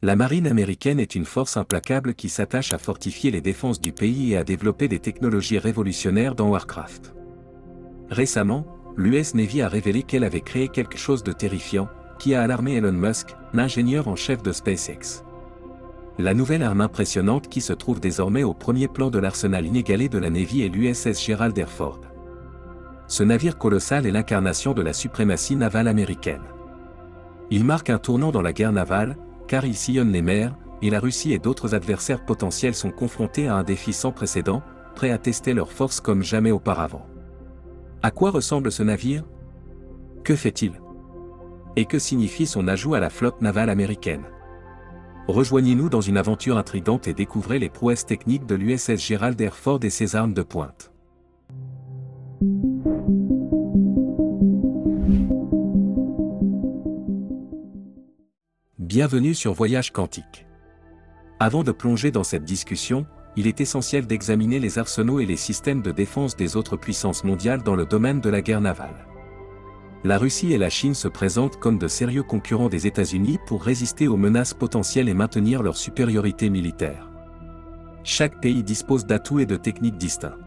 La marine américaine est une force implacable qui s'attache à fortifier les défenses du pays et à développer des technologies révolutionnaires dans Warcraft. Récemment, l'US Navy a révélé qu'elle avait créé quelque chose de terrifiant, qui a alarmé Elon Musk, l'ingénieur en chef de SpaceX. La nouvelle arme impressionnante qui se trouve désormais au premier plan de l'arsenal inégalé de la Navy est l'USS Gerald R. Ford. Ce navire colossal est l'incarnation de la suprématie navale américaine. Il marque un tournant dans la guerre navale, car il sillonne les mers, et la Russie et d'autres adversaires potentiels sont confrontés à un défi sans précédent, prêts à tester leur force comme jamais auparavant. À quoi ressemble ce navire? Que fait-il? Et que signifie son ajout à la flotte navale américaine? Rejoignez-nous dans une aventure intrigante et découvrez les prouesses techniques de l'USS Gerald R. Ford et ses armes de pointe. Bienvenue sur Voyage Quantique. Avant de plonger dans cette discussion, il est essentiel d'examiner les arsenaux et les systèmes de défense des autres puissances mondiales dans le domaine de la guerre navale. La Russie et la Chine se présentent comme de sérieux concurrents des États-Unis pour résister aux menaces potentielles et maintenir leur supériorité militaire. Chaque pays dispose d'atouts et de techniques distincts.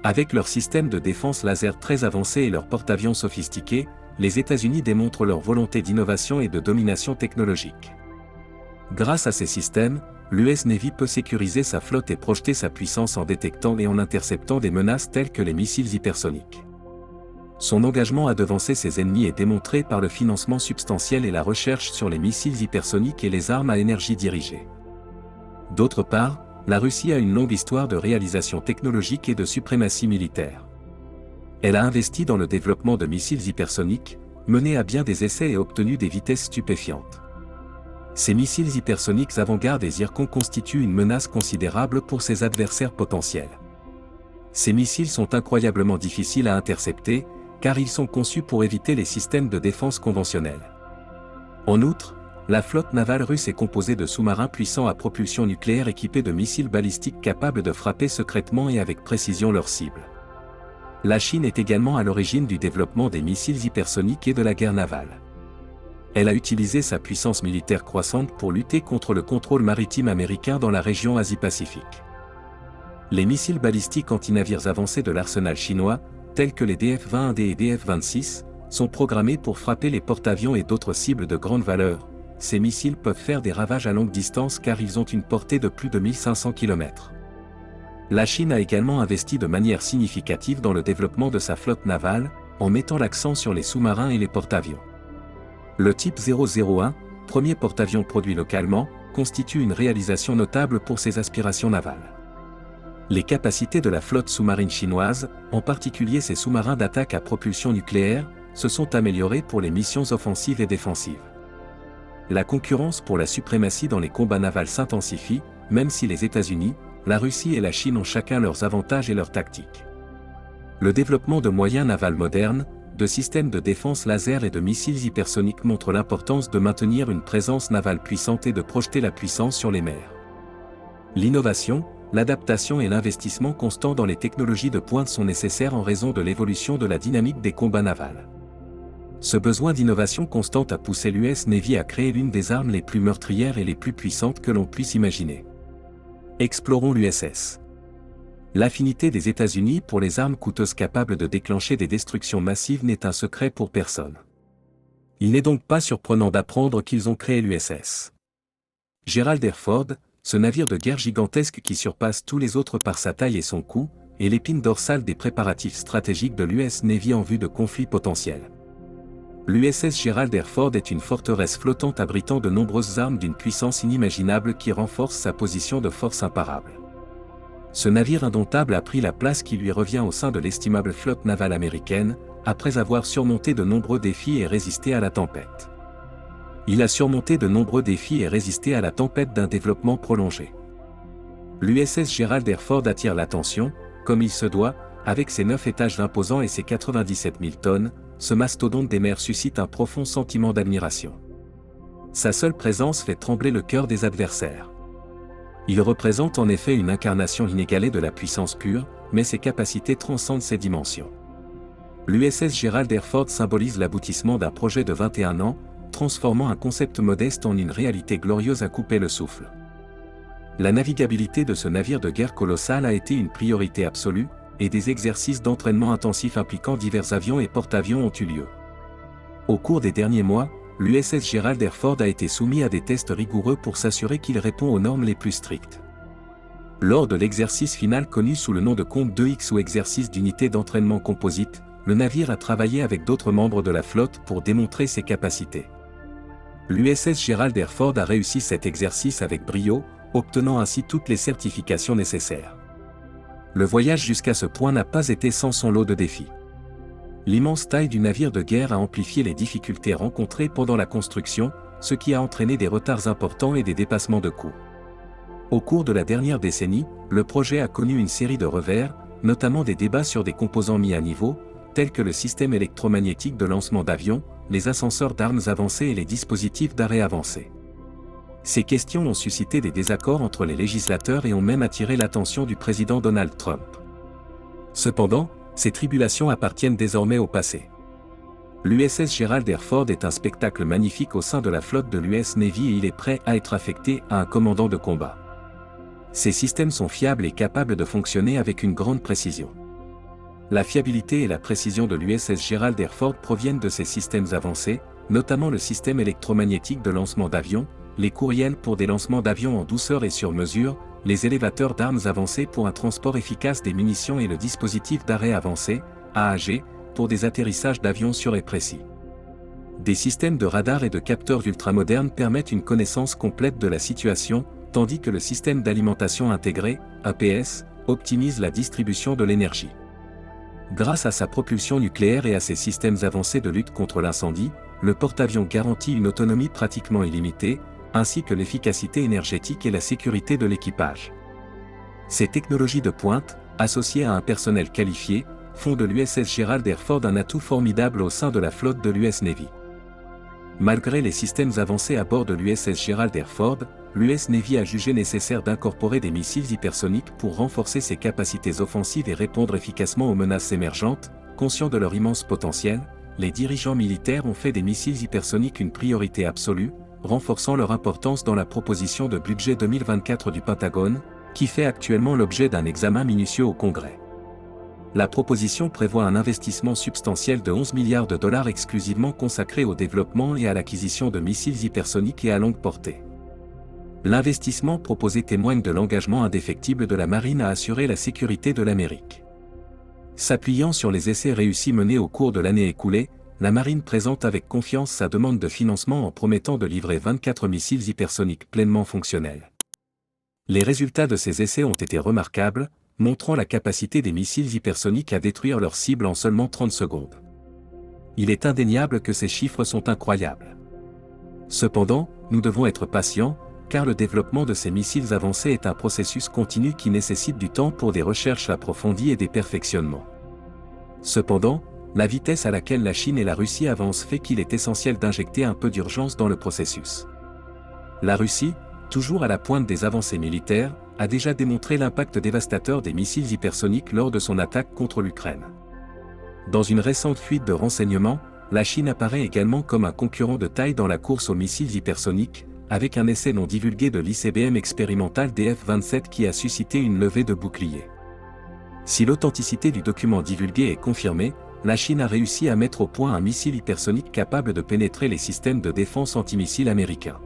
Avec leur système de défense laser très avancé et leurs porte-avions sophistiqués, les États-Unis démontrent leur volonté d'innovation et de domination technologique. Grâce à ces systèmes, l'US Navy peut sécuriser sa flotte et projeter sa puissance en détectant et en interceptant des menaces telles que les missiles hypersoniques. Son engagement à devancer ses ennemis est démontré par le financement substantiel et la recherche sur les missiles hypersoniques et les armes à énergie dirigée. D'autre part, la Russie a une longue histoire de réalisation technologique et de suprématie militaire. Elle a investi dans le développement de missiles hypersoniques, mené à bien des essais et obtenu des vitesses stupéfiantes. Ces missiles hypersoniques avant-garde et zircons constituent une menace considérable pour ses adversaires potentiels. Ces missiles sont incroyablement difficiles à intercepter, car ils sont conçus pour éviter les systèmes de défense conventionnels. En outre, la flotte navale russe est composée de sous-marins puissants à propulsion nucléaire équipés de missiles balistiques capables de frapper secrètement et avec précision leurs cibles. La Chine est également à l'origine du développement des missiles hypersoniques et de la guerre navale. Elle a utilisé sa puissance militaire croissante pour lutter contre le contrôle maritime américain dans la région Asie-Pacifique. Les missiles balistiques anti-navires avancés de l'arsenal chinois, tels que les DF-21D et DF-26, sont programmés pour frapper les porte-avions et d'autres cibles de grande valeur. Ces missiles peuvent faire des ravages à longue distance car ils ont une portée de plus de 1500 km. La Chine a également investi de manière significative dans le développement de sa flotte navale, en mettant l'accent sur les sous-marins et les porte-avions. Le type 001, premier porte-avions produit localement, constitue une réalisation notable pour ses aspirations navales. Les capacités de la flotte sous-marine chinoise, en particulier ses sous-marins d'attaque à propulsion nucléaire, se sont améliorées pour les missions offensives et défensives. La concurrence pour la suprématie dans les combats navals s'intensifie, même si les États-Unis, la Russie et la Chine ont chacun leurs avantages et leurs tactiques. Le développement de moyens navals modernes, de systèmes de défense laser et de missiles hypersoniques montre l'importance de maintenir une présence navale puissante et de projeter la puissance sur les mers. L'innovation, l'adaptation et l'investissement constant dans les technologies de pointe sont nécessaires en raison de l'évolution de la dynamique des combats navals. Ce besoin d'innovation constante a poussé l'US Navy à créer l'une des armes les plus meurtrières et les plus puissantes que l'on puisse imaginer. Explorons l'USS. L'affinité des États-Unis pour les armes coûteuses capables de déclencher des destructions massives n'est un secret pour personne. Il n'est donc pas surprenant d'apprendre qu'ils ont créé l'USS Gerald R. Ford, ce navire de guerre gigantesque qui surpasse tous les autres par sa taille et son coût, est l'épine dorsale des préparatifs stratégiques de l'US Navy en vue de conflits potentiels. L'USS Gerald R. Ford est une forteresse flottante abritant de nombreuses armes d'une puissance inimaginable qui renforce sa position de force imparable. Ce navire indomptable a pris la place qui lui revient au sein de l'estimable flotte navale américaine, après avoir surmonté de nombreux défis et résisté à la tempête. Il a surmonté de nombreux défis et résisté à la tempête d'un développement prolongé. L'USS Gerald R. Ford attire l'attention, comme il se doit, avec ses 9 étages imposants et ses 97 000 tonnes, ce mastodonte des mers suscite un profond sentiment d'admiration. Sa seule présence fait trembler le cœur des adversaires. Il représente en effet une incarnation inégalée de la puissance pure, mais ses capacités transcendent ses dimensions. L'USS Gerald R. Ford symbolise l'aboutissement d'un projet de 21 ans, transformant un concept modeste en une réalité glorieuse à couper le souffle. La navigabilité de ce navire de guerre colossal a été une priorité absolue, et des exercices d'entraînement intensifs impliquant divers avions et porte-avions ont eu lieu. Au cours des derniers mois, l'USS Gerald R. Ford a été soumis à des tests rigoureux pour s'assurer qu'il répond aux normes les plus strictes. Lors de l'exercice final connu sous le nom de Combe 2X ou exercice d'unité d'entraînement composite, le navire a travaillé avec d'autres membres de la flotte pour démontrer ses capacités. L'USS Gerald R. Ford a réussi cet exercice avec brio, obtenant ainsi toutes les certifications nécessaires. Le voyage jusqu'à ce point n'a pas été sans son lot de défis. L'immense taille du navire de guerre a amplifié les difficultés rencontrées pendant la construction, ce qui a entraîné des retards importants et des dépassements de coûts. Au cours de la dernière décennie, le projet a connu une série de revers, notamment des débats sur des composants mis à niveau, tels que le système électromagnétique de lancement d'avions, les ascenseurs d'armes avancés et les dispositifs d'arrêt avancés. Ces questions ont suscité des désaccords entre les législateurs et ont même attiré l'attention du président Donald Trump. Cependant, ces tribulations appartiennent désormais au passé. L'USS Gerald R. Ford est un spectacle magnifique au sein de la flotte de l'US Navy et il est prêt à être affecté à un commandant de combat. Ces systèmes sont fiables et capables de fonctionner avec une grande précision. La fiabilité et la précision de l'USS Gerald R. Ford proviennent de ces systèmes avancés, notamment le système électromagnétique de lancement d'avions, les courriels pour des lancements d'avions en douceur et sur mesure, les élévateurs d'armes avancés pour un transport efficace des munitions et le dispositif d'arrêt avancé, AAG, pour des atterrissages d'avions sûrs et précis. Des systèmes de radars et de capteurs ultramodernes permettent une connaissance complète de la situation, tandis que le système d'alimentation intégré, APS, optimise la distribution de l'énergie. Grâce à sa propulsion nucléaire et à ses systèmes avancés de lutte contre l'incendie, le porte-avions garantit une autonomie pratiquement illimitée, ainsi que l'efficacité énergétique et la sécurité de l'équipage. Ces technologies de pointe, associées à un personnel qualifié, font de l'USS Gerald R. Ford un atout formidable au sein de la flotte de l'US Navy. Malgré les systèmes avancés à bord de l'USS Gerald R. Ford, l'US Navy a jugé nécessaire d'incorporer des missiles hypersoniques pour renforcer ses capacités offensives et répondre efficacement aux menaces émergentes. Conscients de leur immense potentiel, les dirigeants militaires ont fait des missiles hypersoniques une priorité absolue, renforçant leur importance dans la proposition de budget 2024 du Pentagone, qui fait actuellement l'objet d'un examen minutieux au Congrès. La proposition prévoit un investissement substantiel de 11 milliards de dollars exclusivement consacré au développement et à l'acquisition de missiles hypersoniques et à longue portée. L'investissement proposé témoigne de l'engagement indéfectible de la marine à assurer la sécurité de l'Amérique. S'appuyant sur les essais réussis menés au cours de l'année écoulée, la marine présente avec confiance sa demande de financement en promettant de livrer 24 missiles hypersoniques pleinement fonctionnels. Les résultats de ces essais ont été remarquables, montrant la capacité des missiles hypersoniques à détruire leur cible en seulement 30 secondes. Il est indéniable que ces chiffres sont incroyables. Cependant, nous devons être patients, car le développement de ces missiles avancés est un processus continu qui nécessite du temps pour des recherches approfondies et des perfectionnements. Cependant, la vitesse à laquelle la Chine et la Russie avancent fait qu'il est essentiel d'injecter un peu d'urgence dans le processus. La Russie, toujours à la pointe des avancées militaires, a déjà démontré l'impact dévastateur des missiles hypersoniques lors de son attaque contre l'Ukraine. Dans une récente fuite de renseignements, la Chine apparaît également comme un concurrent de taille dans la course aux missiles hypersoniques, avec un essai non divulgué de l'ICBM expérimental DF-27 qui a suscité une levée de boucliers. Si l'authenticité du document divulgué est confirmée, la Chine a réussi à mettre au point un missile hypersonique capable de pénétrer les systèmes de défense antimissiles américains.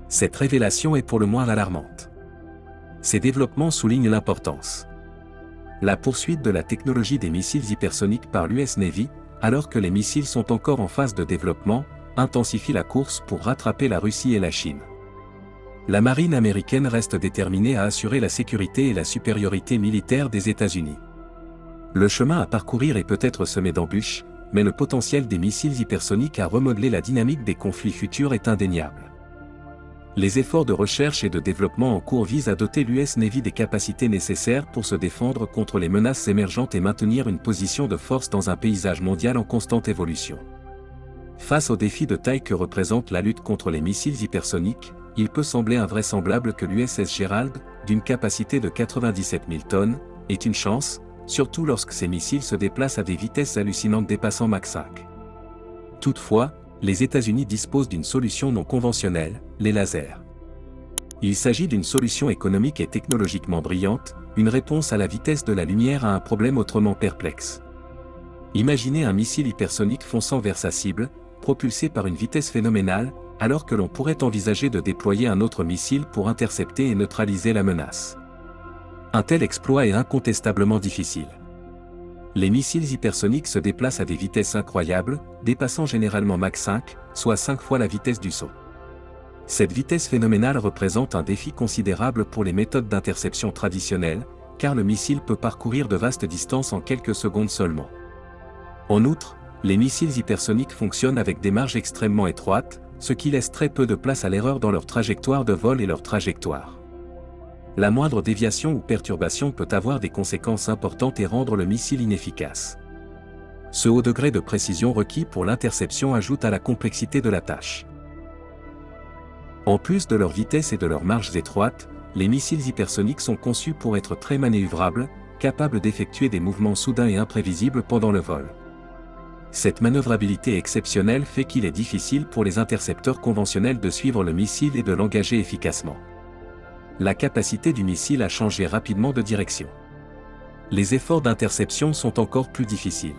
Cette révélation est pour le moins alarmante. Ces développements soulignent l'importance. La poursuite de la technologie des missiles hypersoniques par l'US Navy, alors que les missiles sont encore en phase de développement, intensifie la course pour rattraper la Russie et la Chine. La marine américaine reste déterminée à assurer la sécurité et la supériorité militaire des États-Unis. Le chemin à parcourir est peut-être semé d'embûches, mais le potentiel des missiles hypersoniques à remodeler la dynamique des conflits futurs est indéniable. Les efforts de recherche et de développement en cours visent à doter l'US Navy des capacités nécessaires pour se défendre contre les menaces émergentes et maintenir une position de force dans un paysage mondial en constante évolution. Face aux défis de taille que représente la lutte contre les missiles hypersoniques, il peut sembler invraisemblable que l'USS Gerald, d'une capacité de 97 000 tonnes, ait une chance, surtout lorsque ces missiles se déplacent à des vitesses hallucinantes dépassant Mach 5. Toutefois, les États-Unis disposent d'une solution non conventionnelle, les lasers. Il s'agit d'une solution économique et technologiquement brillante, une réponse à la vitesse de la lumière à un problème autrement perplexe. Imaginez un missile hypersonique fonçant vers sa cible, propulsé par une vitesse phénoménale, alors que l'on pourrait envisager de déployer un autre missile pour intercepter et neutraliser la menace. Un tel exploit est incontestablement difficile. Les missiles hypersoniques se déplacent à des vitesses incroyables, dépassant généralement Mach 5, soit 5 fois la vitesse du son. Cette vitesse phénoménale représente un défi considérable pour les méthodes d'interception traditionnelles, car le missile peut parcourir de vastes distances en quelques secondes seulement. En outre, les missiles hypersoniques fonctionnent avec des marges extrêmement étroites, ce qui laisse très peu de place à l'erreur dans leur trajectoire de vol et leur trajectoire. La moindre déviation ou perturbation peut avoir des conséquences importantes et rendre le missile inefficace. Ce haut degré de précision requis pour l'interception ajoute à la complexité de la tâche. En plus de leur vitesse et de leurs marges étroites, les missiles hypersoniques sont conçus pour être très manœuvrables, capables d'effectuer des mouvements soudains et imprévisibles pendant le vol. Cette manœuvrabilité exceptionnelle fait qu'il est difficile pour les intercepteurs conventionnels de suivre le missile et de l'engager efficacement. La capacité du missile à changer rapidement de direction. Les efforts d'interception sont encore plus difficiles.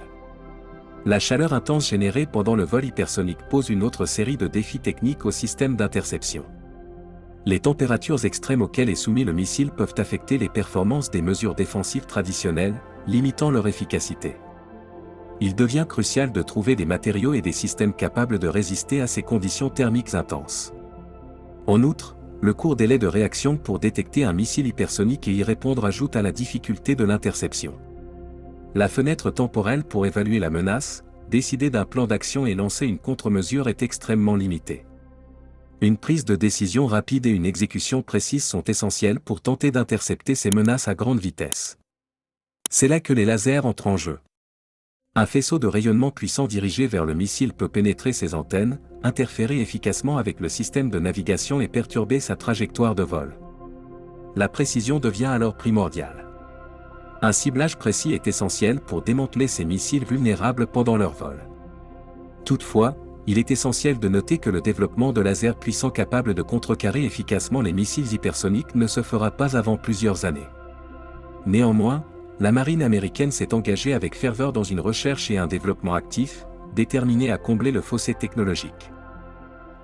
La chaleur intense générée pendant le vol hypersonique pose une autre série de défis techniques au système d'interception. Les températures extrêmes auxquelles est soumis le missile peuvent affecter les performances des mesures défensives traditionnelles, limitant leur efficacité. Il devient crucial de trouver des matériaux et des systèmes capables de résister à ces conditions thermiques intenses. En outre, le court délai de réaction pour détecter un missile hypersonique et y répondre ajoute à la difficulté de l'interception. La fenêtre temporelle pour évaluer la menace, décider d'un plan d'action et lancer une contre-mesure est extrêmement limitée. Une prise de décision rapide et une exécution précise sont essentielles pour tenter d'intercepter ces menaces à grande vitesse. C'est là que les lasers entrent en jeu. Un faisceau de rayonnement puissant dirigé vers le missile peut pénétrer ses antennes, interférer efficacement avec le système de navigation et perturber sa trajectoire de vol. La précision devient alors primordiale. Un ciblage précis est essentiel pour démanteler ces missiles vulnérables pendant leur vol. Toutefois, il est essentiel de noter que le développement de lasers puissants capables de contrecarrer efficacement les missiles hypersoniques ne se fera pas avant plusieurs années. Néanmoins, la marine américaine s'est engagée avec ferveur dans une recherche et un développement actif, déterminé à combler le fossé technologique.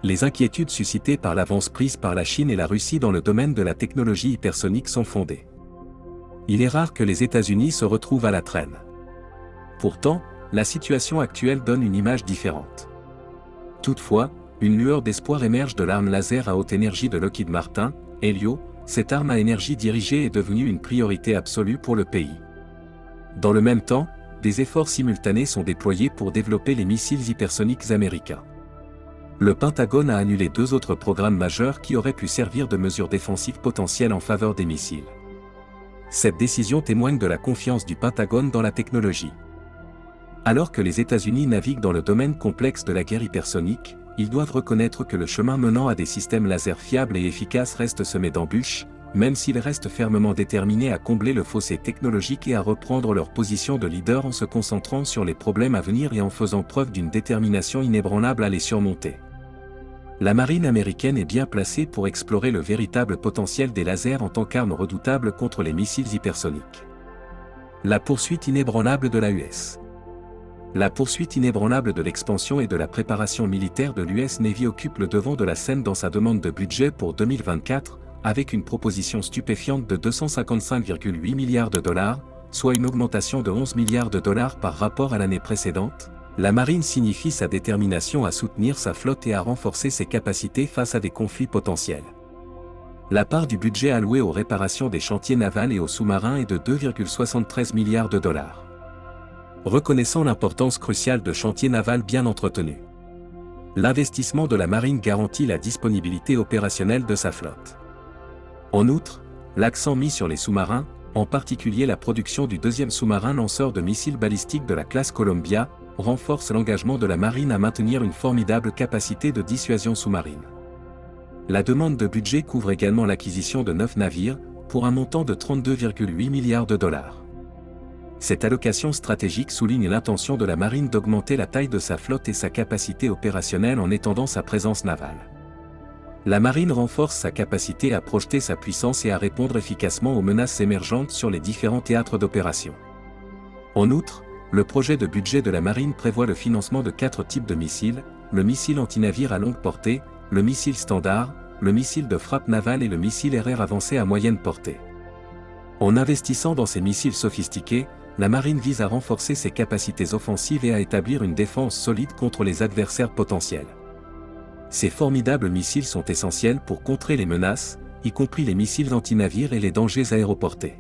Les inquiétudes suscitées par l'avance prise par la Chine et la Russie dans le domaine de la technologie hypersonique sont fondées. Il est rare que les États-Unis se retrouvent à la traîne. Pourtant, la situation actuelle donne une image différente. Toutefois, une lueur d'espoir émerge de l'arme laser à haute énergie de Lockheed Martin, Helio. Cette arme à énergie dirigée est devenue une priorité absolue pour le pays. Dans le même temps, des efforts simultanés sont déployés pour développer les missiles hypersoniques américains. Le Pentagone a annulé 2 autres programmes majeurs qui auraient pu servir de mesures défensives potentielles en faveur des missiles. Cette décision témoigne de la confiance du Pentagone dans la technologie. Alors que les États-Unis naviguent dans le domaine complexe de la guerre hypersonique, ils doivent reconnaître que le chemin menant à des systèmes laser fiables et efficaces reste semé d'embûches, même s'ils restent fermement déterminés à combler le fossé technologique et à reprendre leur position de leader en se concentrant sur les problèmes à venir et en faisant preuve d'une détermination inébranlable à les surmonter. La marine américaine est bien placée pour explorer le véritable potentiel des lasers en tant qu'arme redoutable contre les missiles hypersoniques. La poursuite inébranlable de la US. La poursuite inébranlable de l'expansion et de la préparation militaire de l'US Navy occupe le devant de la scène dans sa demande de budget pour 2024, avec une proposition stupéfiante de 255,8 milliards de dollars, soit une augmentation de 11 milliards de dollars par rapport à l'année précédente. La marine signifie sa détermination à soutenir sa flotte et à renforcer ses capacités face à des conflits potentiels. La part du budget alloué aux réparations des chantiers navals et aux sous-marins est de 2,73 milliards de dollars. Reconnaissant l'importance cruciale de chantiers navals bien entretenus. L'investissement de la marine garantit la disponibilité opérationnelle de sa flotte. En outre, l'accent mis sur les sous-marins, en particulier la production du 2e sous-marin lanceur de missiles balistiques de la classe Columbia, renforce l'engagement de la marine à maintenir une formidable capacité de dissuasion sous-marine. La demande de budget couvre également l'acquisition de 9 navires, pour un montant de 32,8 milliards de dollars. Cette allocation stratégique souligne l'intention de la marine d'augmenter la taille de sa flotte et sa capacité opérationnelle en étendant sa présence navale. La marine renforce sa capacité à projeter sa puissance et à répondre efficacement aux menaces émergentes sur les différents théâtres d'opération. En outre, le projet de budget de la marine prévoit le financement de 4 types de missiles, le missile antinavire à longue portée, le missile standard, le missile de frappe navale et le missile RR avancé à moyenne portée. En investissant dans ces missiles sophistiqués, la marine vise à renforcer ses capacités offensives et à établir une défense solide contre les adversaires potentiels. Ces formidables missiles sont essentiels pour contrer les menaces, y compris les missiles antinavires et les dangers aéroportés.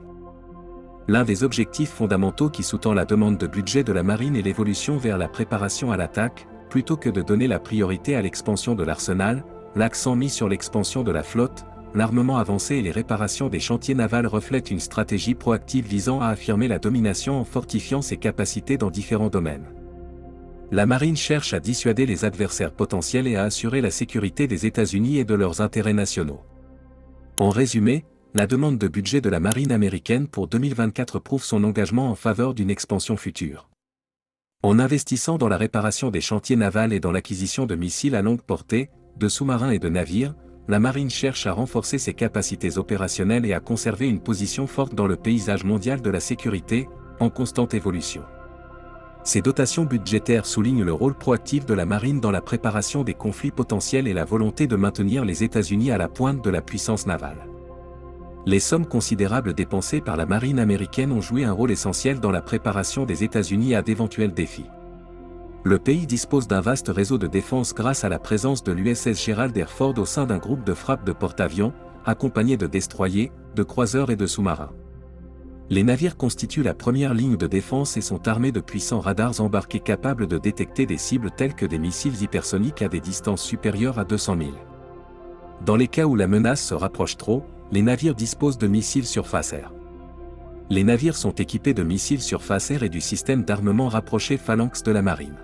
L'un des objectifs fondamentaux qui sous-tend la demande de budget de la marine est l'évolution vers la préparation à l'attaque, plutôt que de donner la priorité à l'expansion de l'arsenal, l'accent mis sur l'expansion de la flotte, l'armement avancé et les réparations des chantiers navals reflètent une stratégie proactive visant à affirmer la domination en fortifiant ses capacités dans différents domaines. La marine cherche à dissuader les adversaires potentiels et à assurer la sécurité des États-Unis et de leurs intérêts nationaux. En résumé, la demande de budget de la marine américaine pour 2024 prouve son engagement en faveur d'une expansion future. En investissant dans la réparation des chantiers navals et dans l'acquisition de missiles à longue portée, de sous-marins et de navires, la marine cherche à renforcer ses capacités opérationnelles et à conserver une position forte dans le paysage mondial de la sécurité, en constante évolution. Ces dotations budgétaires soulignent le rôle proactif de la marine dans la préparation des conflits potentiels et la volonté de maintenir les États-Unis à la pointe de la puissance navale. Les sommes considérables dépensées par la marine américaine ont joué un rôle essentiel dans la préparation des États-Unis à d'éventuels défis. Le pays dispose d'un vaste réseau de défense grâce à la présence de l'USS Gerald R. Ford au sein d'un groupe de frappe de porte-avions, accompagné de destroyers, de croiseurs et de sous-marins. Les navires constituent la première ligne de défense et sont armés de puissants radars embarqués capables de détecter des cibles telles que des missiles hypersoniques à des distances supérieures à 200 000. Dans les cas où la menace se rapproche trop, les navires disposent de missiles surface-air. Les navires sont équipés de missiles surface-air et du système d'armement rapproché Phalanx de la marine.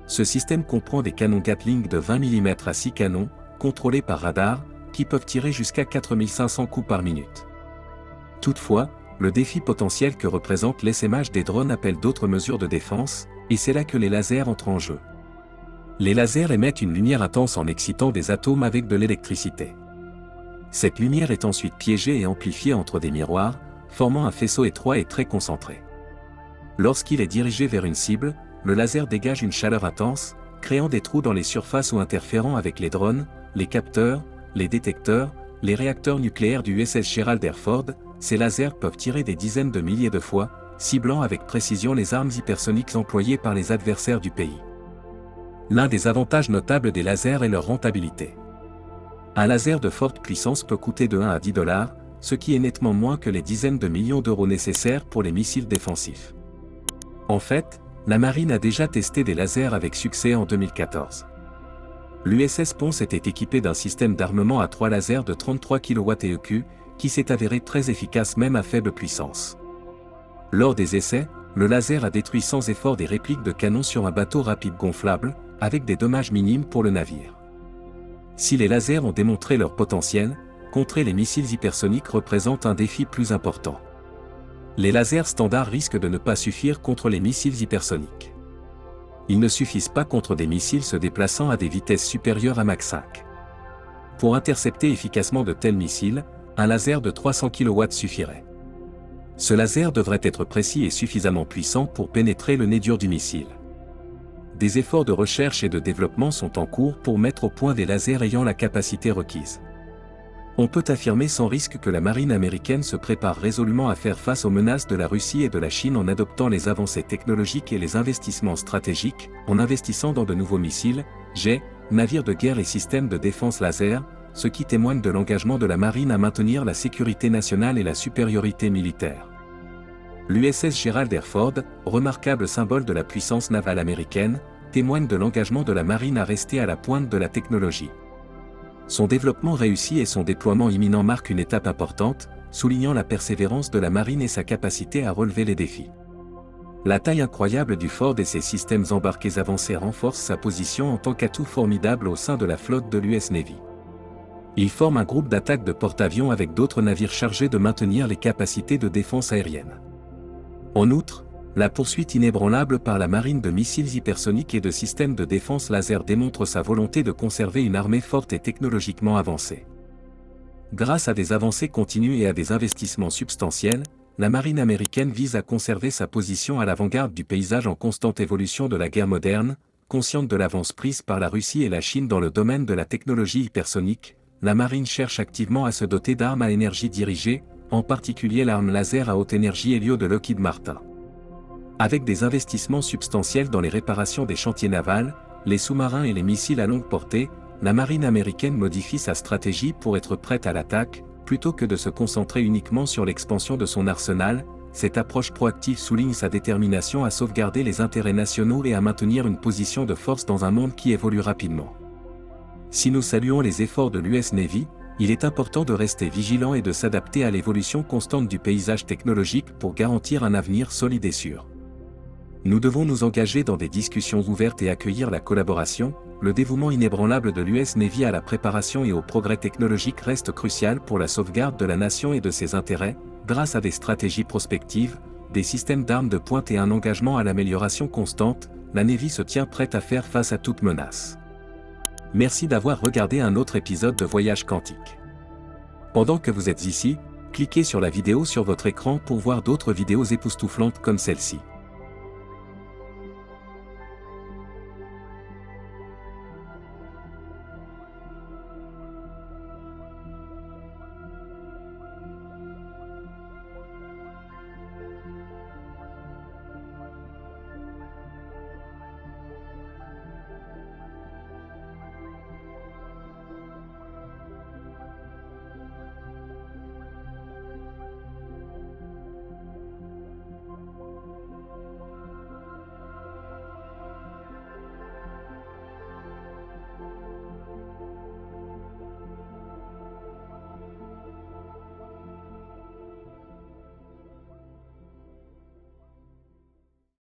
Ce système comprend des canons Gatling de 20 mm à 6 canons, contrôlés par radar, qui peuvent tirer jusqu'à 4500 coups par minute. Toutefois, le défi potentiel que représente l'essaimage des drones appelle d'autres mesures de défense, et c'est là que les lasers entrent en jeu. Les lasers émettent une lumière intense en excitant des atomes avec de l'électricité. Cette lumière est ensuite piégée et amplifiée entre des miroirs, formant un faisceau étroit et très concentré. Lorsqu'il est dirigé vers une cible, le laser dégage une chaleur intense, créant des trous dans les surfaces ou interférant avec les drones, les capteurs, les détecteurs, les réacteurs nucléaires du USS Gerald R. Ford. Ces lasers peuvent tirer des dizaines de milliers de fois, ciblant avec précision les armes hypersoniques employées par les adversaires du pays. L'un des avantages notables des lasers est leur rentabilité. Un laser de forte puissance peut coûter de 1 à 10 $, ce qui est nettement moins que les dizaines de millions d'euros nécessaires pour les missiles défensifs. En fait, la marine a déjà testé des lasers avec succès en 2014. L'USS Ponce était équipé d'un système d'armement à 3 lasers de 33 kW/EQ, qui s'est avéré très efficace même à faible puissance. Lors des essais, le laser a détruit sans effort des répliques de canons sur un bateau rapide gonflable, avec des dommages minimes pour le navire. Si les lasers ont démontré leur potentiel, contrer les missiles hypersoniques représente un défi plus important. Les lasers standards risquent de ne pas suffire contre les missiles hypersoniques. Ils ne suffisent pas contre des missiles se déplaçant à des vitesses supérieures à Mach 5. Pour intercepter efficacement de tels missiles, un laser de 300 kW suffirait. Ce laser devrait être précis et suffisamment puissant pour pénétrer le nez dur du missile. Des efforts de recherche et de développement sont en cours pour mettre au point des lasers ayant la capacité requise. On peut affirmer sans risque que la marine américaine se prépare résolument à faire face aux menaces de la Russie et de la Chine en adoptant les avancées technologiques et les investissements stratégiques, en investissant dans de nouveaux missiles, jets, navires de guerre et systèmes de défense laser, ce qui témoigne de l'engagement de la marine à maintenir la sécurité nationale et la supériorité militaire. L'USS Gerald R. Ford, remarquable symbole de la puissance navale américaine, témoigne de l'engagement de la marine à rester à la pointe de la technologie. Son développement réussi et son déploiement imminent marquent une étape importante, soulignant la persévérance de la marine et sa capacité à relever les défis. La taille incroyable du Ford et ses systèmes embarqués avancés renforcent sa position en tant qu'atout formidable au sein de la flotte de l'US Navy. Il forme un groupe d'attaque de porte-avions avec d'autres navires chargés de maintenir les capacités de défense aérienne. En outre, la poursuite inébranlable par la marine de missiles hypersoniques et de systèmes de défense laser démontre sa volonté de conserver une armée forte et technologiquement avancée. Grâce à des avancées continues et à des investissements substantiels, la marine américaine vise à conserver sa position à l'avant-garde du paysage en constante évolution de la guerre moderne, consciente de l'avance prise par la Russie et la Chine dans le domaine de la technologie hypersonique. La marine cherche activement à se doter d'armes à énergie dirigée, en particulier l'arme laser à haute énergie Helio de Lockheed Martin. Avec des investissements substantiels dans les réparations des chantiers navals, les sous-marins et les missiles à longue portée, la marine américaine modifie sa stratégie pour être prête à l'attaque, plutôt que de se concentrer uniquement sur l'expansion de son arsenal. Cette approche proactive souligne sa détermination à sauvegarder les intérêts nationaux et à maintenir une position de force dans un monde qui évolue rapidement. Si nous saluons les efforts de l'US Navy, il est important de rester vigilant et de s'adapter à l'évolution constante du paysage technologique pour garantir un avenir solide et sûr. Nous devons nous engager dans des discussions ouvertes et accueillir la collaboration. Le dévouement inébranlable de l'US Navy à la préparation et au progrès technologique reste crucial pour la sauvegarde de la nation et de ses intérêts, grâce à des stratégies prospectives, des systèmes d'armes de pointe et un engagement à l'amélioration constante. La Navy se tient prête à faire face à toute menace. Merci d'avoir regardé un autre épisode de Voyage Quantique. Pendant que vous êtes ici, cliquez sur la vidéo sur votre écran pour voir d'autres vidéos époustouflantes comme celle-ci.